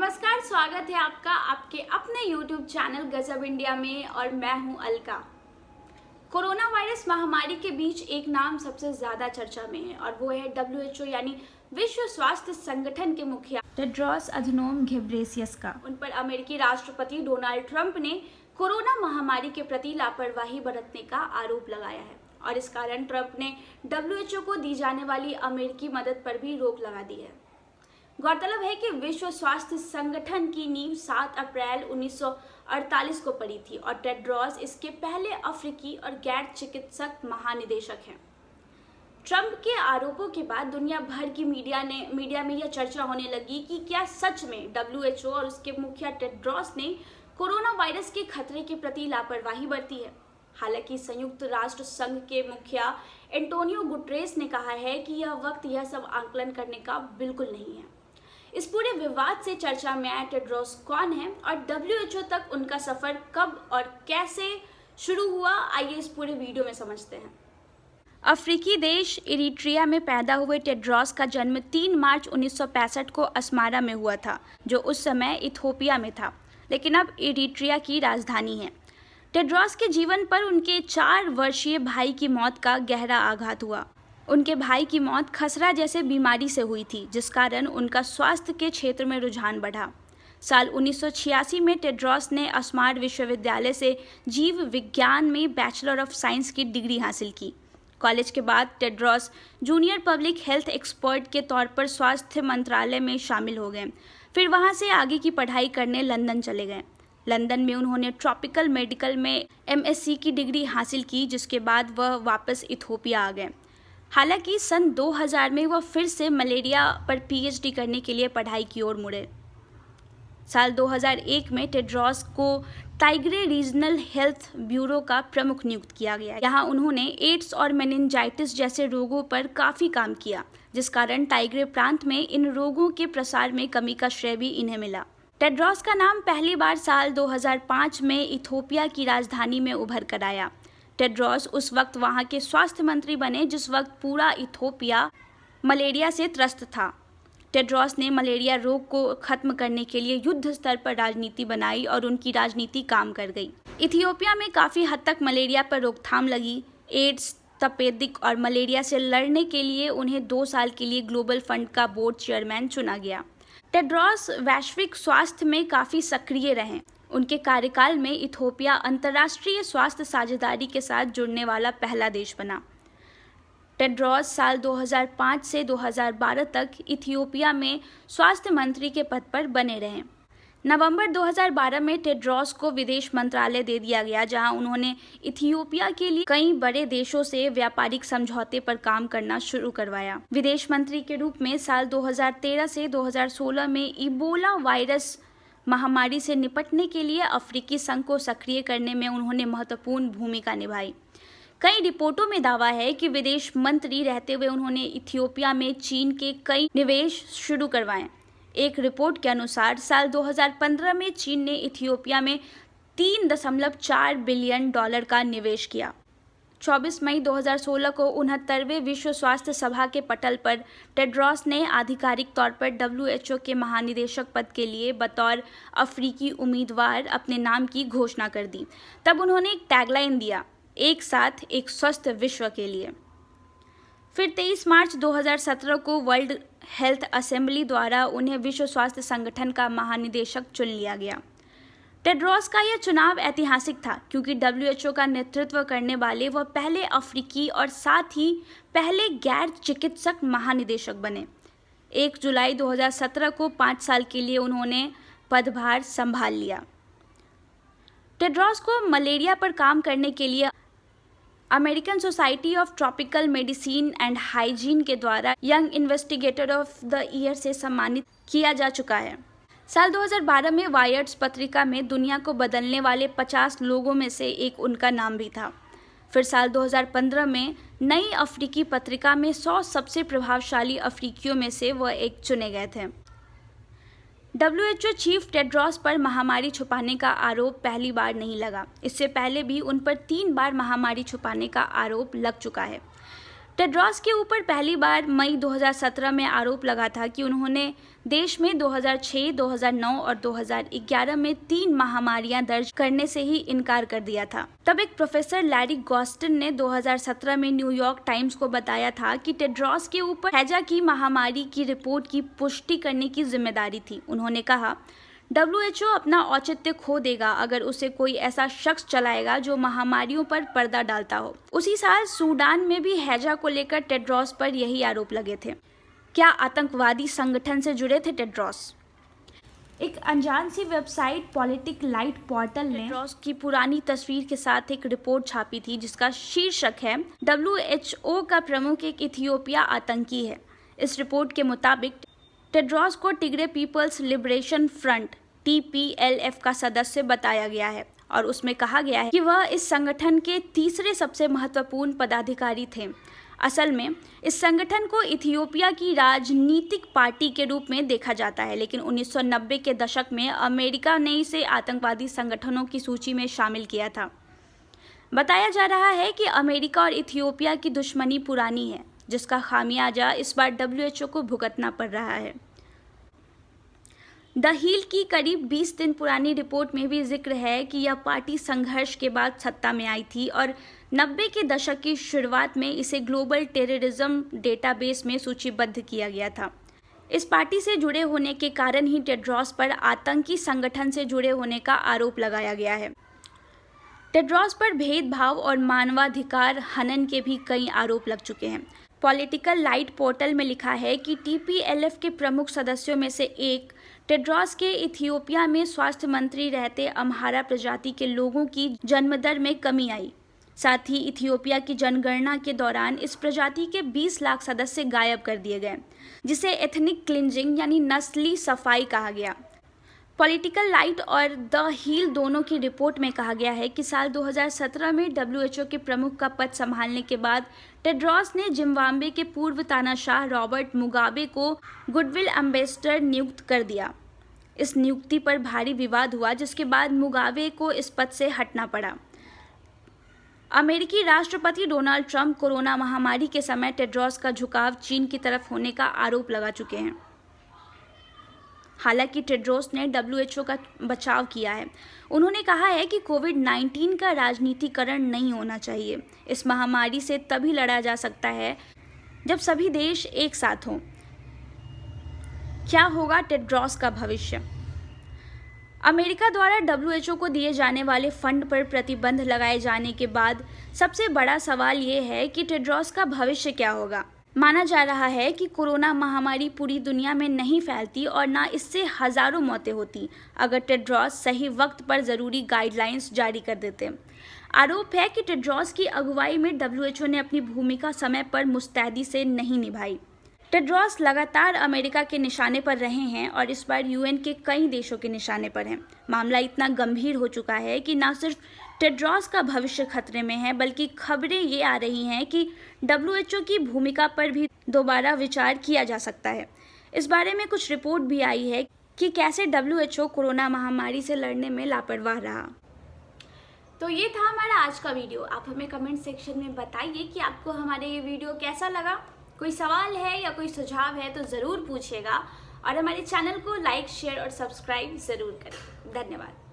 नमस्कार, स्वागत है आपका आपके अपने YouTube चैनल गजब इंडिया में और मैं हूं अलका। कोरोना वायरस महामारी के बीच एक नाम सबसे ज़्यादा चर्चा में है और वो है WHO यानी विश्व स्वास्थ्य संगठन के मुखिया टेड्रोस अधनोम घेब्रेयेसस का। उन पर अमेरिकी राष्ट्रपति डोनाल्ड ट्रंप ने कोरोना महामारी के प्रति लापरवाही बरतने का आरोप लगाया है और इस कारण ट्रंप ने WHO को दी जाने वाली अमेरिकी मदद पर भी रोक लगा दी है। गौरतलब है कि विश्व स्वास्थ्य संगठन की नींव 7 अप्रैल 1948 को पड़ी थी और टेड्रोस इसके पहले अफ्रीकी और गैर चिकित्सक महानिदेशक हैं। ट्रंप के आरोपों के बाद दुनिया भर की मीडिया में यह चर्चा होने लगी कि क्या सच में WHO और उसके मुखिया टेड्रोस ने कोरोना वायरस के खतरे के प्रति लापरवाही बरती है। हालांकि संयुक्त राष्ट्र संघ के मुखिया एंटोनियो गुटेरेस ने कहा है कि यह वक्त यह सब आकलन करने का बिल्कुल नहीं है। इस पूरे विवाद से चर्चा में आया टेड्रोस कौन है और WHO तक उनका सफर कब और कैसे शुरू हुआ, आइए इस पूरे वीडियो में समझते हैं। अफ्रीकी देश इरिट्रिया में पैदा हुए टेड्रोस का जन्म 3 मार्च 1965 को अस्मारा में हुआ था, जो उस समय इथियोपिया में था, लेकिन अब इरिट्रिया की राजधानी है। टेड्रोस के जीवन पर उनके 4 वर्षीय भाई की मौत का गहरा आघात हुआ। उनके भाई की मौत खसरा जैसे बीमारी से हुई थी, जिस कारण उनका स्वास्थ्य के क्षेत्र में रुझान बढ़ा। साल 1986 में टेड्रोस ने अस्मार विश्वविद्यालय से जीव विज्ञान में बैचलर ऑफ साइंस की डिग्री हासिल की। कॉलेज के बाद Tedros junior public health expert के तौर पर स्वास्थ्य मंत्रालय में शामिल हो गए। फिर वहां से आगे की पढ़ाई करने लंदन चले गए। लंदन में उन्होंने ट्रॉपिकल मेडिकल में MSc की डिग्री हासिल की, जिसके बाद वह वापस इथियोपिया आ गए। हालांकि सन 2000 में वह फिर से मलेरिया पर PhD करने के लिए पढ़ाई की ओर मुड़े। साल 2001 में टेड्रोस को टाइग्रे रीजनल हेल्थ ब्यूरो का प्रमुख नियुक्त किया गया। यहाँ उन्होंने एड्स और मेनिंजाइटिस जैसे रोगों पर काफ़ी काम किया, जिस कारण टाइग्रे प्रांत में इन रोगों के प्रसार में कमी का श्रेय भी इन्हें मिला। टेड्रोस का नाम पहली बार साल 2005 में इथियोपिया की राजधानी में उभर कर आया। टेड्रोस उस वक्त वहां के स्वास्थ्य मंत्री बने जिस वक्त पूरा इथियोपिया मलेरिया से त्रस्त था। टेड्रोस ने मलेरिया रोग को खत्म करने के लिए युद्ध स्तर पर राजनीति बनाई और उनकी राजनीति काम कर गई। इथियोपिया में काफ़ी हद तक मलेरिया पर रोकथाम लगी। एड्स, तपेदिक और मलेरिया से लड़ने के लिए उन्हें 2 साल के लिए ग्लोबल फंड का बोर्ड चेयरमैन चुना गया। टेड्रोस वैश्विक स्वास्थ्य में काफ़ी सक्रिय रहे। उनके कार्यकाल में इथियोपिया अंतर्राष्ट्रीय स्वास्थ्य साझेदारी के साथ जुड़ने वाला पहला देश बना। टेड्रोस साल 2005 से 2012 तक इथियोपिया में स्वास्थ्य मंत्री के पद पर बने रहे। नवंबर 2012 में टेड्रोस को विदेश मंत्रालय दे दिया गया, जहां उन्होंने इथियोपिया के लिए कई बड़े देशों से व्यापारिक समझौते पर काम करना शुरू करवाया। विदेश मंत्री के रूप में साल 2013 से 2016 में इबोला वायरस महामारी से निपटने के लिए अफ्रीकी संघ को सक्रिय करने में उन्होंने महत्वपूर्ण भूमिका निभाई। कई रिपोर्टों में दावा है कि विदेश मंत्री रहते हुए उन्होंने इथियोपिया में चीन के कई निवेश शुरू करवाए। एक रिपोर्ट के अनुसार साल 2015 में चीन ने इथियोपिया में $3.4 बिलियन का निवेश किया। 24 मई 2016 को 69वें विश्व स्वास्थ्य सभा के पटल पर टेड्रोस ने आधिकारिक तौर पर WHO के महानिदेशक पद के लिए बतौर अफ्रीकी उम्मीदवार अपने नाम की घोषणा कर दी। तब उन्होंने एक टैगलाइन दिया, एक साथ एक स्वस्थ विश्व के लिए। फिर 23 मार्च 2017 को वर्ल्ड हेल्थ असेंबली द्वारा उन्हें विश्व स्वास्थ्य संगठन का महानिदेशक चुन लिया गया। टेड्रोस का यह चुनाव ऐतिहासिक था क्योंकि WHO का नेतृत्व करने वाले वह पहले अफ्रीकी और साथ ही पहले गैर चिकित्सक महानिदेशक बने। 1 जुलाई 2017 को 5 साल के लिए उन्होंने पदभार संभाल लिया। टेड्रोस को मलेरिया पर काम करने के लिए American society of tropical medicine and hygiene के द्वारा young investigator of the year से सम्मानित किया जा चुका है। साल 2012 में वायर्स पत्रिका में दुनिया को बदलने वाले 50 लोगों में से एक उनका नाम भी था। फिर साल 2015 में नई अफ्रीकी पत्रिका में 100 सबसे प्रभावशाली अफ्रीकियों में से वह एक चुने गए थे। WHO चीफ टेड्रोस पर महामारी छुपाने का आरोप पहली बार नहीं लगा। इससे पहले भी उन पर 3 बार महामारी छुपाने का आरोप लग चुका है। टेड्रोस के ऊपर पहली बार मई 2017 में आरोप लगा था कि उन्होंने देश में 2006, 2009 और 2011 में 3 महामारियां दर्ज करने से ही इनकार कर दिया था। तब एक प्रोफेसर लैरी गॉस्टिन ने 2017 में न्यूयॉर्क टाइम्स को बताया था कि टेड्रोस के ऊपर हैजा की महामारी की रिपोर्ट की पुष्टि करने की जिम्मेदारी थी। उन्होंने कहा, WHO अपना औचित्य खो देगा अगर उसे कोई ऐसा शख्स चलाएगा जो महामारियों पर पर्दा डालता हो। उसी साल सूडान में भी हैजा को लेकर टेड्रोस पर यही आरोप लगे थे। क्या आतंकवादी संगठन से जुड़े थे टेड्रोस? एक अनजान सी वेबसाइट पॉलिटिक लाइट पोर्टल ने टेड्रोस की पुरानी तस्वीर के साथ एक रिपोर्ट छापी थी जिसका शीर्षक है WHO का प्रमुख एक इथियोपिया आतंकी है। इस रिपोर्ट के मुताबिक टेड्रोस को Tigray People's Liberation Front TPLF का सदस्य बताया गया है और उसमें कहा गया है कि वह इस संगठन के तीसरे सबसे महत्वपूर्ण पदाधिकारी थे। असल में इस संगठन को इथियोपिया की राजनीतिक पार्टी के रूप में देखा जाता है, लेकिन 1990 के दशक में अमेरिका ने इसे आतंकवादी संगठनों की सूची में शामिल किया था। बताया जा रहा है कि अमेरिका और इथियोपिया की दुश्मनी पुरानी है, जिसका खामियाजा इस बार WHO को भुगतना पड़ रहा है। द हिल की करीब 20 दिन पुरानी रिपोर्ट में भी जिक्र है कि यह पार्टी संघर्ष के बाद सत्ता में आई थी और 90 के दशक की शुरुआत में इसे ग्लोबल टेररिज्म डेटाबेस में सूचीबद्ध किया गया था। इस पार्टी से जुड़े होने के कारण ही टेड्रोस पर आतंकी संगठन से जुड़े होने का आरोप लगाया गया है। टेड्रोस पर भेदभाव और मानवाधिकार हनन के भी कई आरोप लग चुके हैं। पॉलिटिकल लाइट पोर्टल में लिखा है कि TPLF के प्रमुख सदस्यों में से एक टेड्रोस के इथियोपिया में स्वास्थ्य मंत्री रहते अम्हारा प्रजाति के लोगों की जन्मदर में कमी आई। साथ ही इथियोपिया की जनगणना के दौरान इस प्रजाति के 20 लाख सदस्य गायब कर दिए गए, जिसे एथनिक क्लिंजिंग यानी नस्ली सफाई कहा गया। पॉलिटिकल लाइट और द हिल दोनों की रिपोर्ट में कहा गया है कि साल 2017 में WHO के प्रमुख का पद संभालने के बाद टेड्रोस ने जिम्बाब्वे के पूर्व तानाशाह रॉबर्ट मुगाबे को गुडविल एम्बेसडर नियुक्त कर दिया। इस नियुक्ति पर भारी विवाद हुआ, जिसके बाद मुगाबे को इस पद से हटना पड़ा। अमेरिकी राष्ट्रपति डोनाल्ड ट्रंप कोरोना महामारी के समय टेड्रोस का झुकाव चीन की तरफ होने का आरोप लगा चुके हैं। हालांकि टेड्रोस ने WHO का बचाव किया है। उन्होंने कहा है कि कोविड-19 का राजनीतिकरण नहीं होना चाहिए। इस महामारी से तभी लड़ा जा सकता है जब सभी देश एक साथ हों। क्या होगा टेड्रोस का भविष्य? अमेरिका द्वारा WHO को दिए जाने वाले फंड पर प्रतिबंध लगाए जाने के बाद सबसे बड़ा सवाल ये है कि टेड्रोस का भविष्य क्या होगा। माना जा रहा है कि कोरोना महामारी पूरी दुनिया में नहीं फैलती और ना इससे हजारों मौतें होती अगर टेड्रोस सही वक्त पर ज़रूरी गाइडलाइंस जारी कर देते। आरोप है कि टेड्रोस की अगुवाई में WHO ने अपनी भूमिका समय पर मुस्तैदी से नहीं निभाई। टेड्रोस लगातार अमेरिका के निशाने पर रहे हैं और इस बार UN के कई देशों के निशाने पर हैं। मामला इतना गंभीर हो चुका है कि न सिर्फ टेड्रोस का भविष्य खतरे में है, बल्कि खबरें ये आ रही हैं कि WHO की भूमिका पर भी दोबारा विचार किया जा सकता है। इस बारे में कुछ रिपोर्ट भी आई है कि कैसे WHO कोरोना महामारी से लड़ने में लापरवाह रहा। तो ये था हमारा आज का वीडियो। आप हमें कमेंट सेक्शन में बताइए कि आपको हमारे ये वीडियो कैसा लगा। कोई सवाल है या कोई सुझाव है तो ज़रूर पूछिएगा और हमारे चैनल को लाइक, शेयर और सब्सक्राइब ज़रूर करें। धन्यवाद।